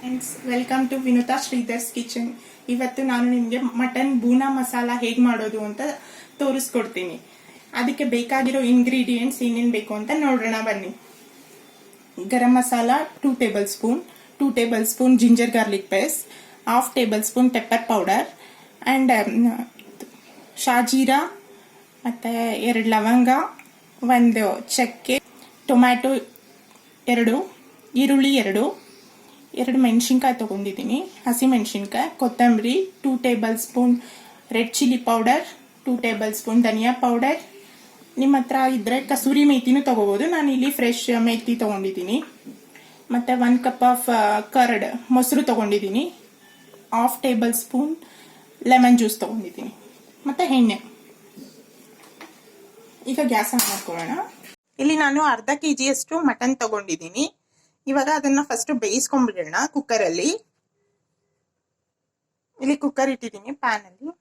Friends, welcome to Vinutha Sridhar's kitchen. ಇವತ್ತು ನಾನು ನಿಮಗೆ ಮಟನ್ ಬೂನಾ ಮಸಾಲ ಹೇಗೆ ಮಾಡೋದು ಅಂತ ತೋರಿಸ್ಕೊಡ್ತೀನಿ. ಅದಕ್ಕೆ ಬೇಕಾಗಿರೋ ಇಂಗ್ರೀಡಿಯೆಂಟ್ಸ್ ಏನೇನು ಬೇಕು ಅಂತ ನೋಡೋಣ ಬನ್ನಿ. Garam masala 2 tablespoon, 2 tablespoon ginger garlic paste, half tablespoon pepper powder and ಶಾಜೀರಾ, ಮತ್ತು 2 ಲವಂಗ, 1 ಚಕ್ಕೆ, ಟೊಮ್ಯಾಟೊ 2, ಈರುಳ್ಳಿ 2 ಮೆಣಸಿನ್ಕಾಯಿ ತೊಗೊಂಡಿದ್ದೀನಿ, ಹಸಿ ಮೆಣಸಿನ್ಕಾಯಿ, ಕೊತ್ತಂಬರಿ, 2 tablespoon red chilli powder, 2 tablespoon ಧನಿಯಾ ಪೌಡರ್. ನಿಮ್ಮ ಹತ್ರ ಇದ್ದರೆ ಕಸೂರಿ ಮೇಥಿನೂ ತೊಗೋಬೋದು. ನಾನು ಇಲ್ಲಿ ಫ್ರೆಶ್ ಮೇಥಿ ತೊಗೊಂಡಿದ್ದೀನಿ. ಮತ್ತು 1 ಕಪ್ ಆಫ್ ಕರ್ಡ್ ಮೊಸರು ತೊಗೊಂಡಿದ್ದೀನಿ, half table spoon lemon juice ತೊಗೊಂಡಿದ್ದೀನಿ, ಮತ್ತು ಎಣ್ಣೆ. ಈಗ ಗ್ಯಾಸ್ ಆನ್ ಮಾಡ್ಕೊಳ್ಳೋಣ. ಇಲ್ಲಿ ನಾನು ಅರ್ಧ kg ಮಟನ್ ತೊಗೊಂಡಿದ್ದೀನಿ. ಇವಾಗ ಅದನ್ನ ಫಸ್ಟ್ ಬೇಯಿಸ್ಕೊಂಡ್ಬಿಡೋಣ ಕುಕ್ಕರಲ್ಲಿ. ಇಲ್ಲಿ ಕುಕ್ಕರ್ ಇಟ್ಟಿದ್ದೀನಿ, ಪ್ಯಾನ್ ಅಲ್ಲಿ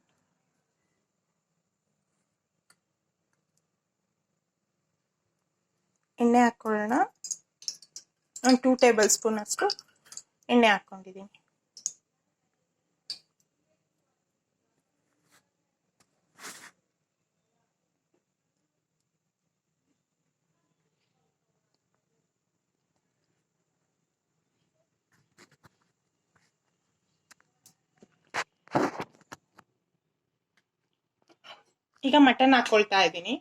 ಎಣ್ಣೆ ಹಾಕೊಳ್ಳೋಣ. ಒಂದು 2 ಟೇಬಲ್ ಸ್ಪೂನ್ ಅಷ್ಟು ಎಣ್ಣೆ ಹಾಕೊಂಡಿದ್ದೀನಿ. ಈಗ ಮಟನ್ ಹಾಕೊಳ್ತಾ ಇದ್ದೀನಿ.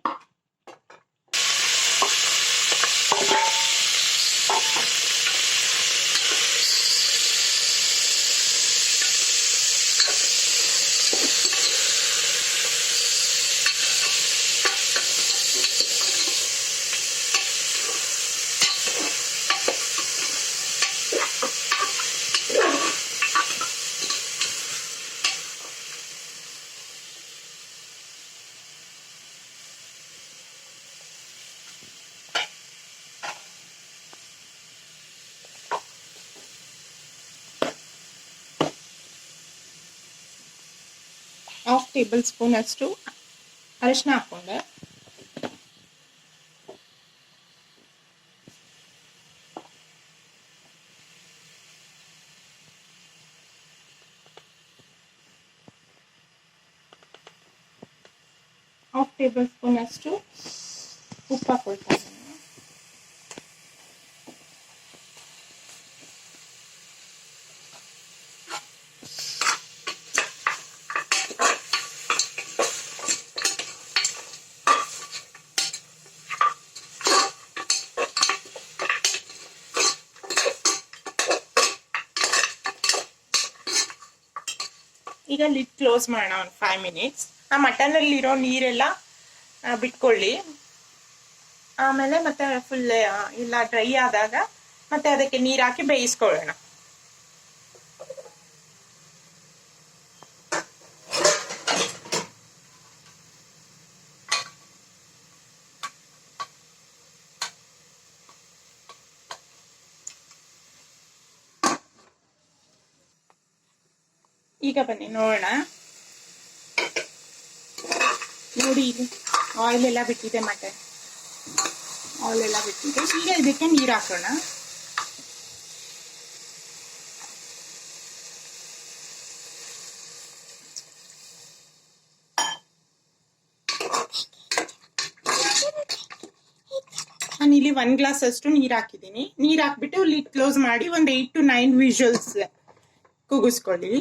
ಹಾಫ್ ಟೇಬಲ್ ಸ್ಪೂನ್ ಅಷ್ಟು ಅರಿಶಿನ ಹಾಕೊಂಡೆ. ಹಾಫ್ ಟೇಬಲ್ ಸ್ಪೂನ್ ಅಷ್ಟು ಉಪ್ಪು ಹಾಕೊಳ್ತಾ ಇದ್ದೀನಿ. ಈಗ ಲಿಡ್ ಕ್ಲೋಸ್ ಮಾಡೋಣ ಒಂದು 5 ಮಿನಿಟ್ಸ್. ಆ ಮಟನಲ್ಲಿರೋ ನೀರೆಲ್ಲ ಬಿಟ್ಕೊಳ್ಳಿ. ಆಮೇಲೆ ಮತ್ತೆ ಫುಲ್ ಎಲ್ಲ ಡ್ರೈ ಆದಾಗ ಮತ್ತೆ ಅದಕ್ಕೆ ನೀರು ಹಾಕಿ ಬೇಯಿಸ್ಕೊಳ್ಳೋಣ. ಈಗ ಬನ್ನಿ ನೋಡೋಣ. ನೋಡಿ, ಇಲ್ಲಿ ಆಯಿಲ್ ಎಲ್ಲ ಬಿಟ್ಟಿದೆ, ಮಟನ್ ಆಯಿಲ್ ಎಲ್ಲ ಬಿಟ್ಟಿದೆ. ಈಗ ಇದಕ್ಕೆ ನೀರು ಹಾಕೋಣ. ನಾನಿಲ್ಲಿ 1 ಗ್ಲಾಸ್ ಅಷ್ಟು ನೀರು ಹಾಕಿದ್ದೀನಿ. ನೀರು ಹಾಕ್ಬಿಟ್ಟು ಲಿಡ್ ಕ್ಲೋಸ್ ಮಾಡಿ ಒಂದು 8 to 9 ವಿಷಲ್ಸ್ ಕೂಗಿಸ್ಕೊಳ್ಳಿ.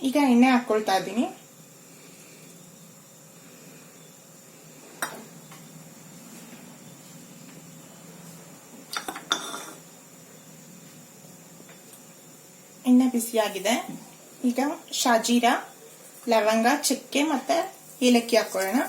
ಈಗ ಎಣ್ಣೆ ಹಾಕೊಳ್ತಾ ಇದ್ದೀನಿ. ಎಣ್ಣೆ ಬಿಸಿಯಾಗಿದೆ. ಈಗ ಶಾಜೀರಾ, ಲವಂಗ, ಚಕ್ಕೆ ಮತ್ತೆ ಏಲಕ್ಕಿ ಹಾಕೊಳ್ಳೋಣ.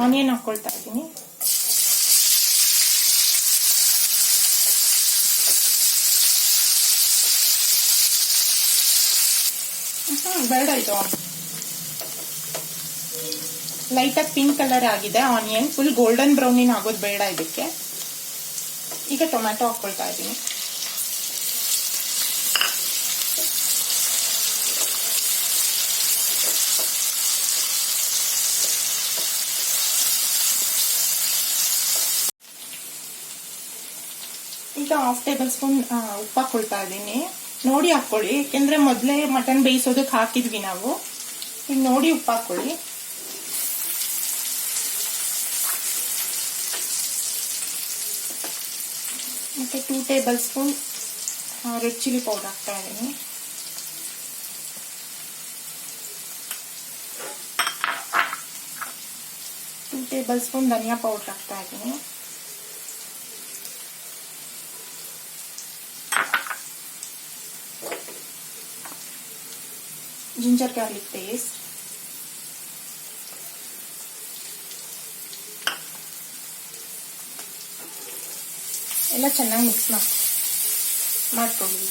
ಆನಿಯನ್ ಹಾಕ್ಕೊಳ್ತಾ ಇದ್ದೀನಿ. ಬೇಡ, ಇದು ಲೈಟಾಗಿ ಪಿಂಕ್ ಕಲರ್ ಆಗಿದೆ ಆನಿಯನ್. ಫುಲ್ ಗೋಲ್ಡನ್ ಬ್ರೌನಿನ್ ಆಗೋದು ಬೇಡ ಇದಕ್ಕೆ. ಈಗ ಟೊಮ್ಯಾಟೊ ಹಾಕ್ಕೊಳ್ತಾ ಇದ್ದೀನಿ. ಈಗ 1/2 ಟೇಬಲ್ ಸ್ಪೂನ್ ಉಪ್ಪು ಹಾಕ್ಕೊಳ್ತಾ ಇದ್ದೀನಿ. ನೋಡಿ ಹಾಕ್ಕೊಳ್ಳಿ, ಯಾಕೆಂದ್ರೆ ಮೊದಲೇ ಮಟನ್ ಬೇಯಿಸೋದಕ್ಕೆ ಹಾಕಿದ್ವಿ ನಾವು. ಈಗ ನೋಡಿ ಉಪ್ಪು ಹಾಕ್ಕೊಳ್ಳಿ. ಮತ್ತೆ 2 tablespoon red chilli powder ಹಾಕ್ತಾ ಇದ್ದೀನಿ. ಟೂ ಟೇಬಲ್ ಸ್ಪೂನ್ ಧನಿಯಾ ಪೌಡರ್ ಹಾಕ್ತಾ ಇದ್ದೀನಿ. ಜಿಂಜರ್ ಗಾರ್ಲಿಕ್ ಪೇಸ್ಟ್, ಎಲ್ಲ ಚೆನ್ನಾಗಿ ಮಿಕ್ಸ್ ಮಾಡ್ಕೊಳ್ಳಿ.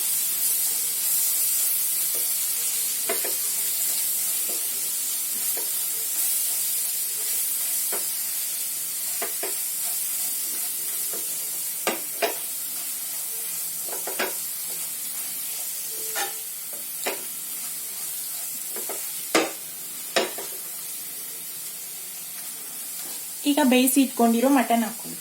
ಈಗ ಬೇಯಿಸಿ ಇಟ್ಕೊಂಡಿರೋ ಮಟನ್ ಹಾಕೊಳ್ಳಿ.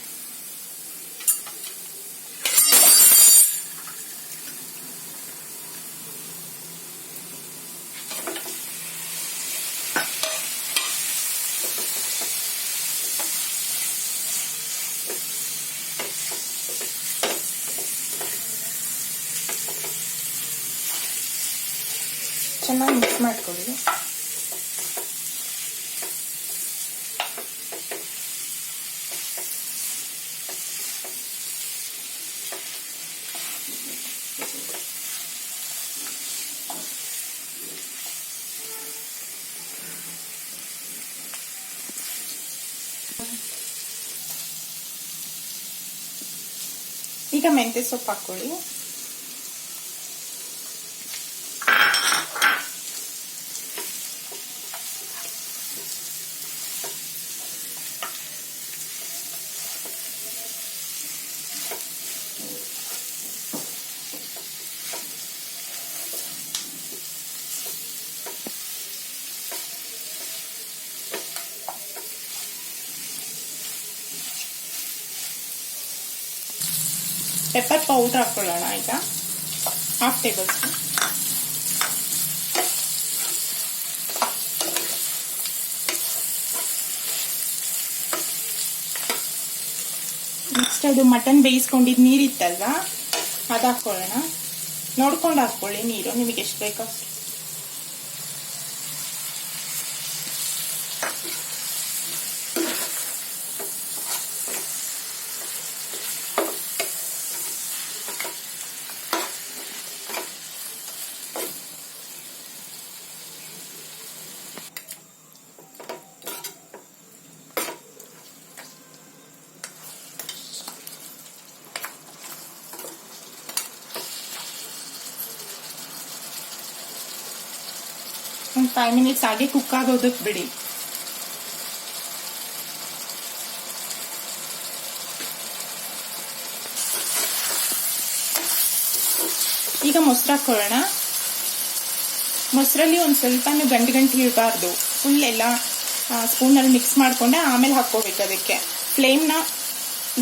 ಚೆನ್ನಾಗಿ ಮಿಕ್ಸ್ ಮಾಡ್ಕೊಳ್ಳಿ. ಈಗ ಮೆಂತ್ಯ ಸೊಪ್ಪು ಹಾಕೊಳ್ಳಿ. ಪೆಪ್ಪರ್ ಪೌಡರ್ ಹಾಕೊಳ್ಳೋಣ. ಈಗ 1/2 ಟೇಬಲ್ ಸ್ಪೂನ್. ನೆಕ್ಸ್ಟ್ ಅದು ಮಟನ್ ಬೇಯಿಸ್ಕೊಂಡಿದ್ದು ನೀರಿತ್ತಲ್ವಾ, ಅದು ಹಾಕೊಳ್ಳೋಣ. ನೋಡ್ಕೊಂಡು ಹಾಕೊಳ್ಳಿ ನೀರು, ನಿಮಗೆ ಎಷ್ಟು ಬೇಕೋ ಅಷ್ಟು. ಒಂದು 5 ಮಿನಿಟ್ಸ್ ಹಾಗೆ ಕುಕ್ ಆಗೋದಕ್ಕೆ ಬಿಡಿ. ಈಗ ಮೊಸರು ಹಾಕೊಳ್ಳೋಣ. ಮೊಸರಲ್ಲಿ ಒಂದು ಸ್ವಲ್ಪ ಗಂಟು ಇರಬಾರ್ದು. ಫುಲ್ ಎಲ್ಲ ಸ್ಪೂನಲ್ಲಿ ಮಿಕ್ಸ್ ಮಾಡ್ಕೊಂಡೆ ಆಮೇಲೆ ಹಾಕ್ಕೋಬೇಕು. ಅದಕ್ಕೆ ಫ್ಲೇಮ್ನ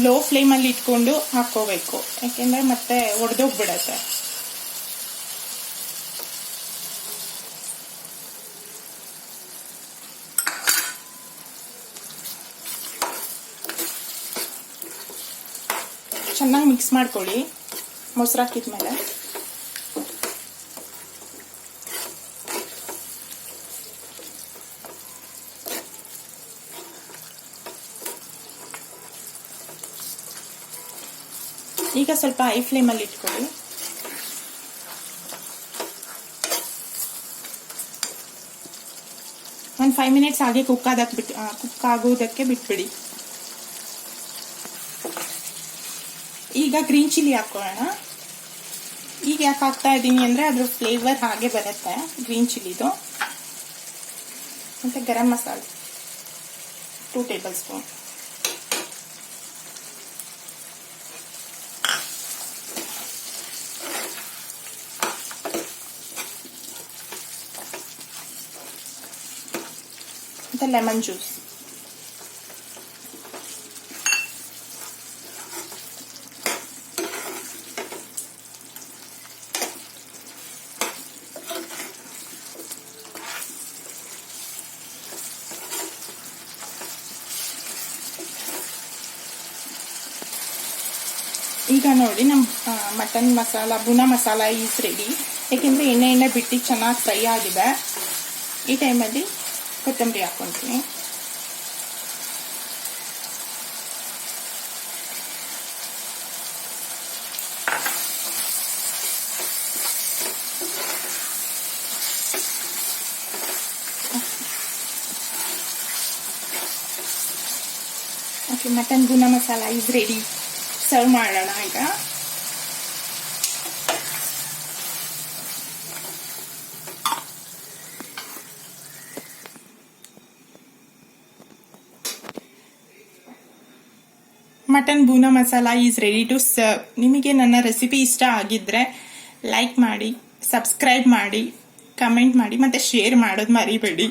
ಲೋ ಫ್ಲೇಮಲ್ಲಿ ಇಟ್ಕೊಂಡು ಹಾಕ್ಕೋಬೇಕು, ಯಾಕೆಂದ್ರೆ ಮತ್ತೆ ಒಡೆದೋಗ್ಬಿಡತ್ತೆ. ಚೆನ್ನಾಗಿ ಮಿಕ್ಸ್ ಮಾಡ್ಕೊಳ್ಳಿ ಮೊಸರು ಹಾಕಿದ್ಮೇಲೆ. ಈಗ ಸ್ವಲ್ಪ ಹೈ ಫ್ಲೇಮಲ್ಲಿ ಇಟ್ಕೊಳ್ಳಿ. ಒಂದು 5 ಮಿನಿಟ್ಸ್ ಹಾಗೆ ಕುಕ್ ಆಗುವುದಕ್ಕೆ ಬಿಟ್ಬಿಡಿ. ಈಗ ಗ್ರೀನ್ ಚಿಲ್ಲಿ ಹಾಕೋಣ. ಈಗ ಯಾಕೆ ಹಾಕ್ತಾ ಇದ್ದೀನಿ ಅಂದರೆ ಅದ್ರ ಫ್ಲೇವರ್ ಹಾಗೆ ಬರುತ್ತೆ ಗ್ರೀನ್ ಚಿಲ್ಲಿದು. ಮತ್ತು ಗರಂ ಮಸಾಲೆ 2 ಟೇಬಲ್ ಸ್ಪೂನ್. ಮತ್ತು ಲೆಮನ್ ಜ್ಯೂಸ್. ಈಗ ನೋಡಿ ನಮ್ಮ mutton masala bhuna masala is ready. ಏಕೆಂದರೆ ಎಣ್ಣೆ ಬಿಟ್ಟು ಚೆನ್ನಾಗಿ ಫ್ರೈ ಆಗಿದೆ. ಈ ಟೈಮಲ್ಲಿ ಕೊತ್ತಂಬರಿ ಹಾಕ್ಕೊತೀನಿ. Okay, mutton bhuna masala is ready. Serve ಮಾಡೋಣ ಈಗ. Mutton bhuna masala is ready to serve. ನಿಮಗೆ ನನ್ನ ರೆಸಿಪಿ ಇಷ್ಟ ಆಗಿದ್ರೆ ಲೈಕ್ ಮಾಡಿ, ಸಬ್ಸ್ಕ್ರೈಬ್ ಮಾಡಿ, ಕಮೆಂಟ್ ಮಾಡಿ ಮತ್ತು ಶೇರ್ ಮಾಡೋದು ಮರಿಬೇಡಿ.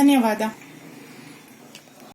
ಧನ್ಯವಾದ.